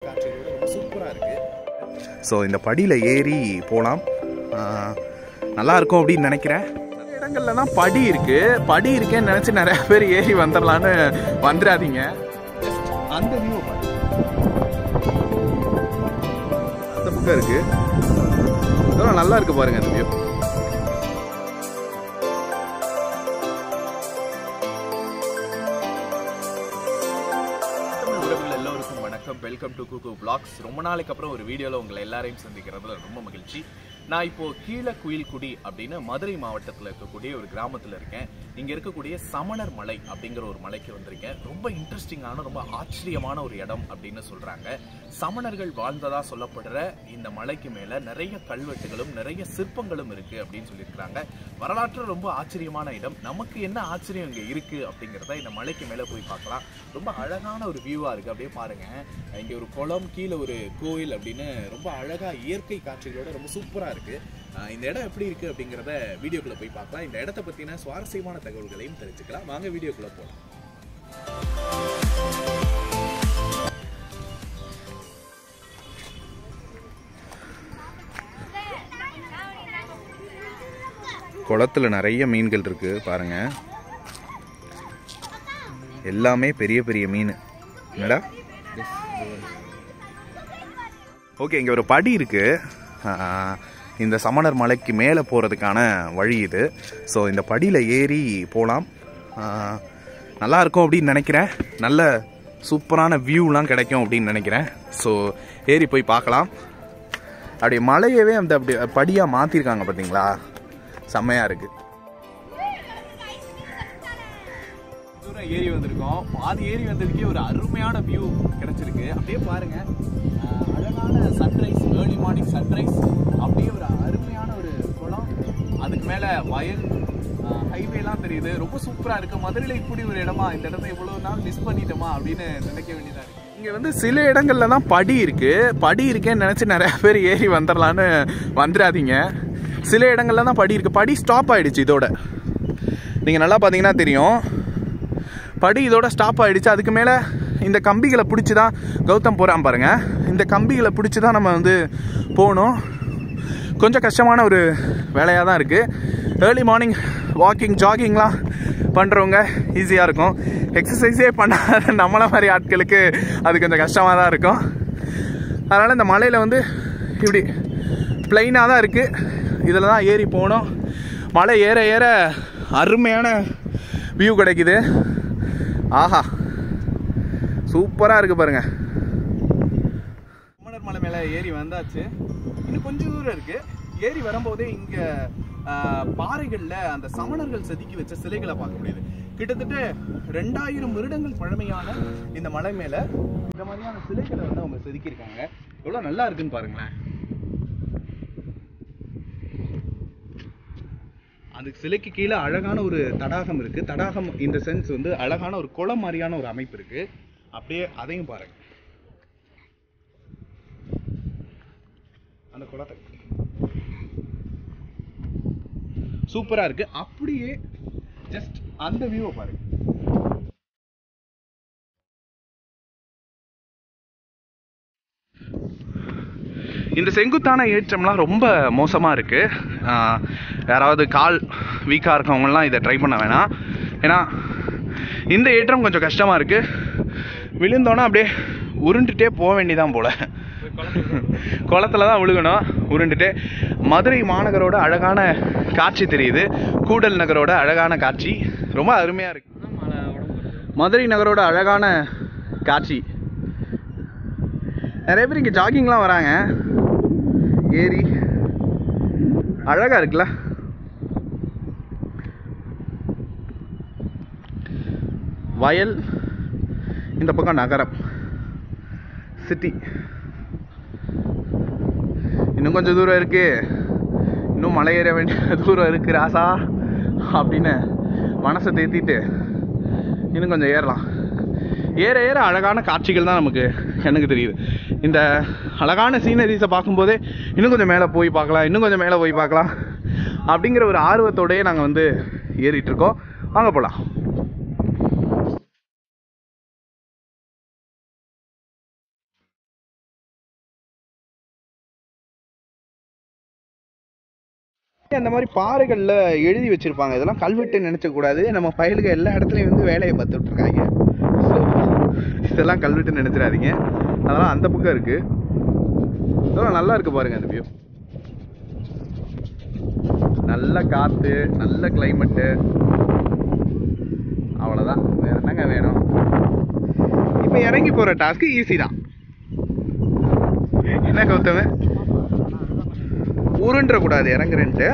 காட்சிகளோட ரொம்ப சூப்பராக இருக்குது. ஸோ இந்த படியில் ஏறி போகலாம், நல்லா இருக்கும் அப்படின்னு நினைக்கிறேன். நிறைய இடங்கள்ல தான் படி இருக்குது, படி இருக்கேன்னு நினச்சி நிறைய பேர் ஏறி வந்துடலான்னு வந்துடாதீங்க. அந்த வியூ அந்த பக்கம் இருக்குது, இதெல்லாம் நல்லா இருக்குது பாருங்கள் அந்த வியூ. எல்லோருக்கும் வணக்கம், வெல்கம் டு குக்கு vlogs. ரொம்ப நாளைக்கு அப்புறம் ஒரு வீடியோவில் உங்களை எல்லாரையும் சந்திக்கிறதுல ரொம்ப மகிழ்ச்சி. நான் இப்போது கீழே குயில்குடி அப்படின்னு மதுரை மாவட்டத்தில் இருக்கக்கூடிய ஒரு கிராமத்தில் இருக்கேன். இங்கே இருக்கக்கூடிய சமணர் மலை அப்படிங்கிற ஒரு மலைக்கு வந்திருக்கேன். ரொம்ப இன்ட்ரெஸ்டிங்கான, ரொம்ப ஆச்சரியமான ஒரு இடம் அப்படின்னு சொல்கிறாங்க. சமணர்கள் வாழ்ந்ததாக சொல்லப்படுற இந்த மலைக்கு மேலே நிறைய கல்வெட்டுகளும் நிறைய சிற்பங்களும் இருக்குது அப்படின்னு சொல்லியிருக்கிறாங்க. வரலாற்று ரொம்ப ஆச்சரியமான இடம். நமக்கு என்ன ஆச்சரியம் இங்கே இருக்குது அப்படிங்கிறத இந்த மலைக்கு மேலே போய் பார்க்கலாம். ரொம்ப அழகான ஒரு வியூவாக இருக்குது. அப்படியே பாருங்கள், இங்கே ஒரு குளம், கீழே ஒரு கோயில் அப்படின்னு ரொம்ப அழகாக இயற்கை காட்சிகளோட ரொம்ப சூப்பராக இருக்குது. இந்த இடம் எப்படி இருக்குது அப்படிங்கிறத வீடியோக்குள்ளே போய் பார்க்கலாம். இந்த இடத்த பற்றின சுவாரஸ்யமான தகவல்களையும் தெரிஞ்சுக்கலாம். வாங்க வீடியோக்குள்ளே போகலாம். குளத்தில் நிறைய மீன்கள் இருக்கு பாருங்க, எல்லாமே பெரிய பெரிய மீன். என்னடா ஓகே, இங்கே ஒரு படி இருக்கு, இந்த சமணர் மலைக்கு மேலே போகிறதுக்கான வழி இது. ஸோ இந்த படியில் ஏறி போகலாம், நல்லா இருக்கும் அப்படின்னு நினைக்கிறேன். நல்ல சூப்பரான வியூலாம் கிடைக்கும் அப்படின்னு நினைக்கிறேன். ஸோ ஏறி போய் பார்க்கலாம். அப்படி மலையவே அந்த அப்படி படியாக மாற்றிருக்காங்க பார்த்தீங்களா, செம்மையாக இருக்குது. தூரம் ஏறி வந்திருக்கோம், பாதி ஏறி வந்ததுக்கே ஒரு அருமையான வியூ கிடைச்சிருக்கு. அப்படியே பாருங்க, அழகான சன்ரைஸ், ஏர்லி மார்னிங் சன்ரைஸ். அப்படியே ஒரு அருமையான ஒரு குளம், அதுக்கு மேலே வயல், ஹைவேலாம் தெரியுது. ரொம்ப சூப்பராக இருக்குது. மதுரையில் இப்படி ஒரு இடமா, இந்த இடத்த இவ்வளோ நாள் மிஸ் பண்ணிட்டோமா அப்படின்னு நினைக்க வேண்டியதாக இருக்குது. இங்கே வந்து சில இடங்கள்ல தான் படி இருக்குது, படி இருக்கேன்னு நினச்சி நிறைய பேர் ஏறி வந்துடலான்னு வந்துடாதீங்க. சில இடங்கள்ல தான் படி இருக்குது. படி ஸ்டாப் ஆகிடுச்சு இதோட, நீங்கள் நல்லா பார்த்தீங்கன்னா தெரியும், படி இதோட ஸ்டாப் ஆகிடுச்சு. அதுக்கு மேலே இந்த கம்பிகளை பிடிச்சி தான் கௌதம் போகிறான் பாருங்கள். இந்த கம்பிகளை பிடிச்சி தான் நம்ம வந்து போகணும். கொஞ்சம் கஷ்டமான ஒரு வேலையாக தான் இருக்குது. ஏர்லி மார்னிங் வாக்கிங், ஜாகிங்லாம் பண்ணுறவங்க ஈஸியாக இருக்கும். எக்ஸசைஸே பண்ணாத நம்மளை மாதிரி ஆட்களுக்கு அது கொஞ்சம் கஷ்டமாக தான் இருக்கும். அதனால் இந்த மலையில் வந்து இப்படி பிளைனாக தான் இருக்குது, இதில் தான் ஏறி போகணும். மலை ஏற ஏற அருமையான வியூ கிடைக்குது. ஆஹா, சூப்பராக இருக்குது பாருங்கள். சமணர் மலை மேலே ஏறி வந்தாச்சு. இன்னும் கொஞ்சம் தூரம் இருக்குது. ஏறி வரும்போதே இங்கே பாறைகளில் அந்த சமணர்கள் செதுக்கி வச்ச சிலைகளை பார்க்க முடியுது. கிட்டத்தட்ட 2000 வருடங்கள் பழமையான இந்த மலை மேலே இந்த மாதிரியான சிலைகளை வந்து அவங்க செதுக்கியிருக்காங்க. எவ்வளோ நல்லா இருக்குன்னு பாருங்களேன். அந்த சிலைக்கு கீழே அழகான ஒரு தடாகம் இருக்குது. தடாகம் இந்த சென்ஸ் வந்து அழகான ஒரு குளம் மாதிரியான ஒரு அமைப்பு இருக்குது. அப்படியே அதையும் பாருங்க, அந்த குளத்தை சூப்பராக இருக்கு. அப்படியே ஜஸ்ட் அந்த வியூவை பாருங்க. இந்த செங்குத்தான ஏற்றம்லாம் ரொம்ப மோசமாக இருக்குது. யாராவது கால் வீக்காக இருக்கவங்கலாம் இதை ட்ரை பண்ண வேணாம். ஏன்னா இந்த ஏற்றம் கொஞ்சம் கஷ்டமாக இருக்குது. விழுந்தோன்னா அப்படியே உருண்டுட்டே போக வேண்டியதான் போல். குளத்துல தான் விழுகணும் உருண்டுட்டே. மதுரை மாநகரோட அழகான காட்சி தெரியுது, கூடல் நகரோட அழகான காட்சி ரொம்ப அருமையாக இருக்குது. மதுரை நகரோட அழகான காட்சி. நிறைய பேர் இங்கே ஜாகிங்லாம் வராங்க. ஏரி அழகாக இருக்குல்ல. வயல், இந்த பக்கம் நகரம், சிட்டி. இன்னும் கொஞ்சம் தூரம் இருக்கு, இன்னும் மலை ஏற வேண்டிய தூரம் இருக்கு ராசா அப்படின்னு மனசை தேத்திட்டு இன்னும் கொஞ்சம் ஏறலாம். ஏற ஏற அழகான காட்சிகள் தான் நமக்கு எனக்கு தெரியுது. இந்த அழகான சீனரிஸை பார்க்கும்போதே இன்னும் கொஞ்சம் மேலே போய் பார்க்கலாம், இன்னும் கொஞ்சம் மேலே போய் பார்க்கலாம் அப்படிங்கிற ஒரு ஆர்வத்தோடயே நாங்கள் வந்து ஏறிட்டு இருக்கோம். வாங்க போகலாம். அந்த மாதிரி பாறைகளில் எழுதி வச்சுருப்பாங்க, இதெல்லாம் கல்வெட்டு நினச்சக்கூடாது. நம்ம பயலுக்கு எல்லா இடத்துலையும் வந்து வேலையை பார்த்துட்ருக்காங்க. ஸோ இதெல்லாம் கல்வெட்டு நினச்சிடாதீங்க. அதெல்லாம் அந்த பக்கம் இருக்குது. இதெல்லாம் நல்லா இருக்குது பாருங்கள் அந்த வியூ. நல்ல காற்று, நல்ல கிளைமேட்டு, அவ்வளோதான். வேறு என்னங்க வேணும்? இப்போ இறங்கி போகிற டாஸ்க்கு ஈஸி தான். என்ன கௌதம, உருண்டக்கூடாது இறங்குறேன்ட்டு.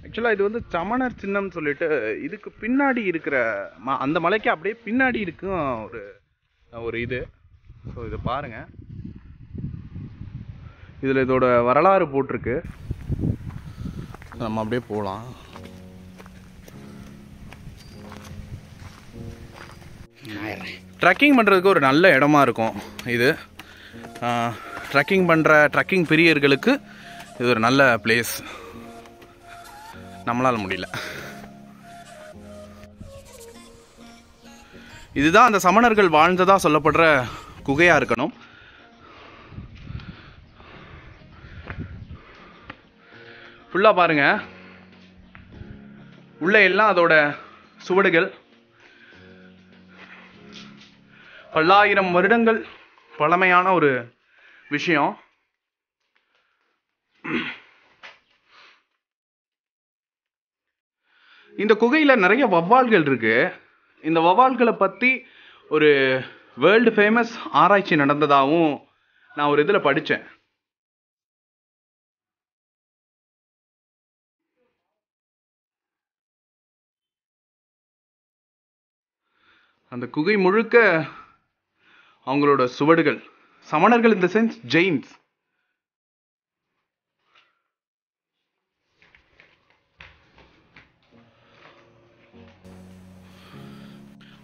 ஆக்சுவலாக இது வந்து சமணர் சின்னம்னு சொல்லிட்டு, இதுக்கு பின்னாடி இருக்கிற அந்த மலைக்கு அப்படியே பின்னாடி இருக்கும் ஒரு இது. ஸோ இதை பாருங்கள், இதில் இதோட வரலாறு போட்டிருக்கு. நம்ம அப்படியே போகலாம். ட்ரெக்கிங் பண்ணுறதுக்கு ஒரு நல்ல இடமா இருக்கும் இது. ட்ரெக்கிங் பிரியர்களுக்கு இது ஒரு நல்ல பிளேஸ். நம்மளால முடியல. இதுதான் அந்த சமணர்கள் வாழ்ந்ததா சொல்லப்படுற குகையா இருக்கணும். ஃபுல்லா பாருங்க, உள்ள எல்லாம் அதோட சுவடுகள். பல்லாயிரம் வருடங்கள் பழமையான ஒரு விஷயம். இந்த குகையில் நிறைய வவ்வால்கள் இருக்கு. இந்த வவ்வால்களை பற்றி ஒரு வேர்ல்டு ஃபேமஸ் ஆராய்ச்சி நடந்ததாகவும் நான் ஒரு இதில் படித்தேன். அந்த குகை முழுக்க அவங்களோட சுவடுகள். சமணர்கள் இந்த சென்ஸ் ஜெயின்ஸ்.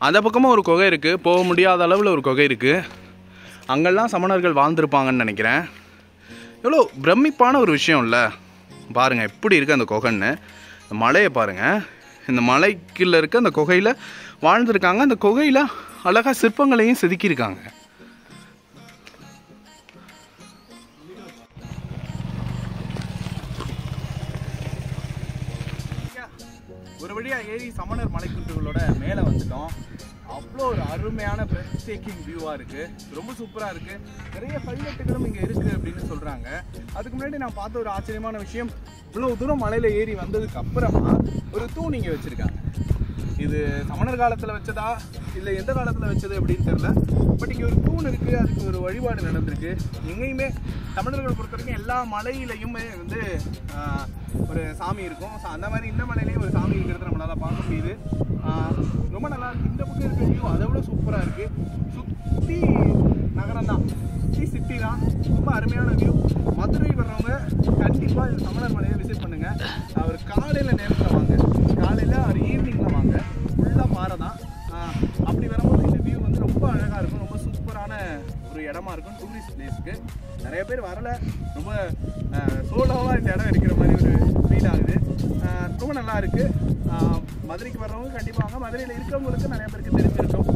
அந்த பக்கமும் ஒரு குகை இருக்குது, போக முடியாத அளவில் ஒரு குகை இருக்குது. அங்கெல்லாம் சமணர்கள் வாழ்ந்திருப்பாங்கன்னு நினைக்கிறேன். எவ்வளோ பிரமிப்பான ஒரு விஷயம் இல்லை? பாருங்கள் எப்படி இருக்குது அந்த குகைன்னு. இந்த மலையை பாருங்கள். இந்த மலைக்குள்ள இருக்க அந்த குகையில் வாழ்ந்திருக்காங்க. அந்த குகையில் அழகாக சிற்பங்களையும் செதுக்கியிருக்காங்க. ஒரு வழியாக ஏறி சமணர் மலைக்குன்றுகளோட மேலே வந்துட்டோம். அவ்வளோ ஒரு அருமையான பிரெத் டேக்கிங் வியூவாக இருக்குது. ரொம்ப சூப்பராக இருக்குது. நிறைய கல்வெட்டுகளும் இங்கே இருக்குது அப்படின்னு சொல்கிறாங்க. அதுக்கு முன்னாடி நான் பார்த்த ஒரு ஆச்சரியமான விஷயம், இவ்வளோ தூரம் மலையில் ஏறி வந்ததுக்கு அப்புறமா ஒரு தூண் இங்கே வச்சுருக்காங்க. இது சமணர் காலத்தில் வச்சதா இல்லை எந்த காலத்தில் வச்சது அப்படின்னு தெரியல. பட் இங்கே ஒரு தூண் இருக்குது, அதுக்கு ஒரு வழிபாடு நடந்திருக்கு. எங்கேயுமே தமிழர்கள் பொறுத்த வரைக்கும் எல்லா மலையிலையுமே வந்து ஒரு சாமி இருக்கும். ஸோ அந்த மாதிரி இந்த மலையிலையும் ஒரு சாமி இருக்கிறது நம்மளால் பார்க்க முடியுது. ரொம்ப நல்லா இருக்குது. இந்த பக்கம் இருக்கிற வியூ அதை விட சூப்பராக இருக்குது. சுற்றி நகரம் தான், சுற்றி சிட்டி தான். ரொம்ப அருமையான வியூ. மதுரை வர்றவங்க கண்டிப்பாக இந்த சமணர் மலையை விசிட் பண்ணுங்கள். ஒரு காலையில் நேரத்தில் வாங்க, காலையில் ஒரு ஈவினிங்கில் வாங்க. ஃபுல்லாக பாறை தான். அப்படி வரும்போது இந்த வியூ வந்து ரொம்ப அழகாக இருக்கும். ரொம்ப சூப்பரான ஒரு இடமா இருக்கும். டூரிஸ்ட் பிளேஸ்க்கு நிறைய பேர் வரல. ரொம்ப சோலோவாக இந்த இடம் இருக்கிற மாதிரி ஒரு ஃபீல் ஆகுது. ரொம்ப நல்லா இருக்குது. மதுரைக்கு வர்றவங்க கண்டிப்பாக வாங்க. மதுரையில் இருக்கிறவங்களுக்கு நிறைய பேருக்கு தெரிஞ்சிருக்கும்.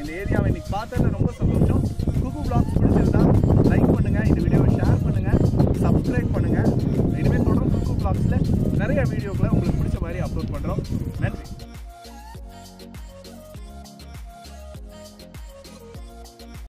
இந்த ஏரியாவை இன்னைக்கு பார்த்ததில் ரொம்ப சந்தோஷம். குகு vlogs பிடிச்சிருந்தா